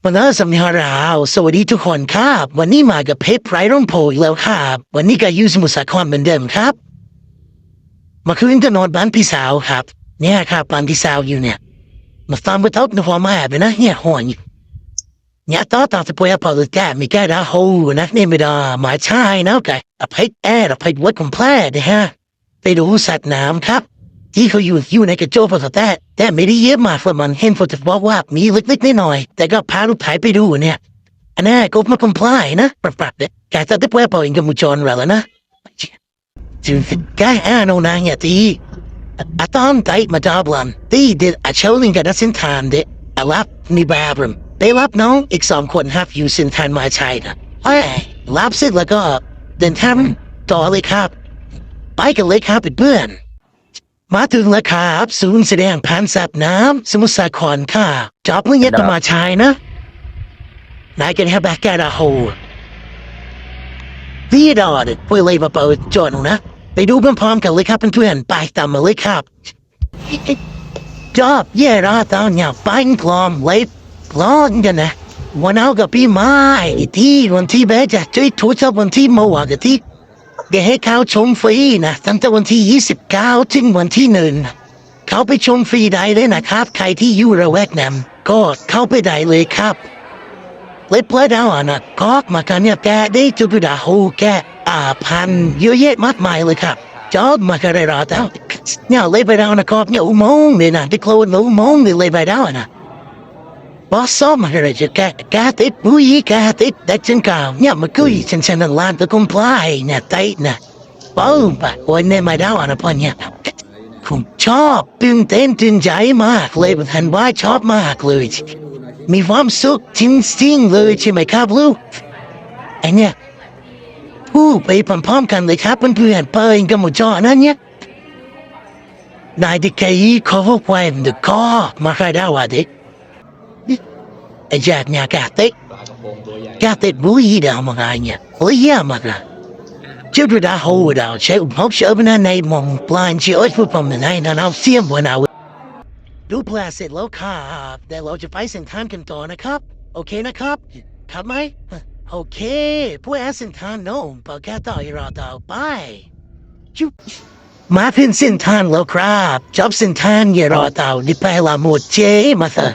วันนี้สำนักข่าวสวัสดีทุกคนครับวันนี้มากับเพจไรร่มโพอีกแล้วครับวันนี้ก็อยู่สมุทรสาครเหมือนเดิมครับเมื่อคืนก็นอนบ้านพี่สาวครับเนี่ยครับบ้านพี่สาวอยู่เนี่ยมาฟังบททดในหัวมาแบบนะเนี่ยหัวเนี่ยต่อตามจะพูดพอเลยแกไม่แก้ได้โหนะเนี่ยไม่ได้หมายใช่นะแกอภัยแอร์อภัยวัดคอมเพลตนะฮะไปดูสัตว์น้ำครับที่เขาอยู่ในกระโจมพอแต่ไม่ได้เยอะมากเพราะมันเห็นพอจะบอกว่ามีเล็กๆน้อยๆแต่ก็พาลูกถ่ายไปดูเนี่ยอันนี้ก็มาคอมเพลตนะปรับเด็กแกจะได้พูดพออิงกับมุจอนเราแล้วนะจึงแกโน่นเนี่ยที่อาตอนใจมาดับลันที่เด็ดอาเชลลิงกับสินทานเด็ดอาลับนิบาบรมได้รับน้องอีก2 คนครับอยู่สินทานมาชัยนะรับเสร็จแล้วก็เดินทางต่อเลยครับไปกันเลยครับเพื่อนมาถึงแล้วครับศูนย์แสดงพันสัตว์น้ำสมุทรสาครค่ะจอบเรื่องยัดมาชายนะนายกันแค่แบกแกดาโฮวีดอดไปเลยมาเปิดจอนนะไปดูพร้อมๆกันเลยครับเพื่อนๆไปตามมาเลยครับจอบเย่ราตอนเนี่ยไปพร้อมเลยพร้อมกันนะวันเอากับพี่ไม้ที่วันที่แบจะช่วยทุบวันที่เมื่อวานกับที่เดี๋ยวให้เขาชมฟรีนะตั้งแต่วันที่29ถึงวันที่1เขาไปชมฟรีได้เลยนะครับใครที่อยู่ระแวกนั้นก็เข้าไปได้เลยครับเลยเปิดเอานะก็มากันเนี่ยแกได้จุดดาหูแกพันเยอะแยะมากมายเลยครับจอบมากันได้รอแต่เนี่ยเลยไปเอานะครับเนี่ยอุโมงค์เลยนะที่โคลนอุโมงค์เลยไปเอานะบอสซ้อมมาเลยจะแกติดบุยแกติดเด็กจังกาวเนี่ยมาคุยฉันนั่งร้านตะกุมพลายเนี่ยติดนะป้องปะวันนี้ไม่ได้นะพ่อเนี่ยผมชอบตื่นเต้นตื่นใจมากเลยผมทันว่าชอบมากเลยมีความสุขจริงๆเลยใช่ไหมครับลูกไอเนี่ยพูดไปพร้อมๆกันเลยครับเพื่อนๆเปิดกันหมดจอนั่นเนี่ยนายที่เคยขอพบวันเด็กก็มาใครได้ว่าเด็กไอ้แจกเนี่ยแกติดบุยดาวมาไงเนี่ยโอ้ยเยี่ยมมากนะจุดดาวหัวดาวใช้อุปกรณ์เชื่อมในมองปลายเชื่อผู้ผมในนั้นเอาเสียมวันเอาดูแปลเสร็จแล้วครับเดี๋ยวเราจะไปเส้นทางกันต่อนะครับโอเคนะครับครับไหมโอเคผู้แอสเซนทานโน้มปากแกต่อยรอต่อไปจุ๊บมาถึงเส้นทางแล้วครับจบเส้นทางอย่ารอต่อดิไปละหมดเจมาเถอะ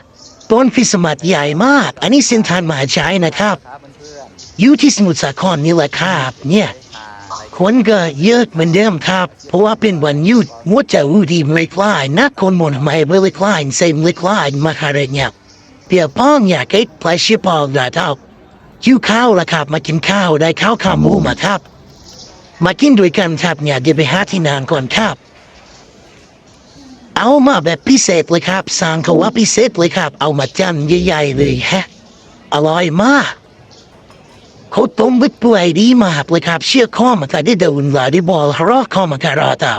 ต้นพิสมัติใหญ่มากอันนี้เส้นทางมหาชัยนะครับอยู่ที่สมุทรสาครนี่แหละครับเนี่ยคนก็เยอะเหมือนเดิมครับเพราะว่าเป็นวันหยุดมัวจะวูดีไม่คลายนักคนหมดไม่ไม่คลายเซมไม่คลายมาคาร์เนี่ยเดี๋ยวป้องอยากให้พลายชิปอลได้เท่าคิวข้าวละครับมากินข้าวได้ข้าวขาหมูมาครับมากินด้วยกันครับเนี่ยเดี๋ยวไปหาที่นานก่อนครับเอามาแบบพิเศษเลยครับสั่งเขาว่าพิเศษเลยครับเอามาจานใหญ่ๆเลยฮะอร่อยมากเขาต้มวิตป่วยดีมากเลยครับเชื่อข้อมาได้เดินหลายได้บอลรอข้อมาการาตา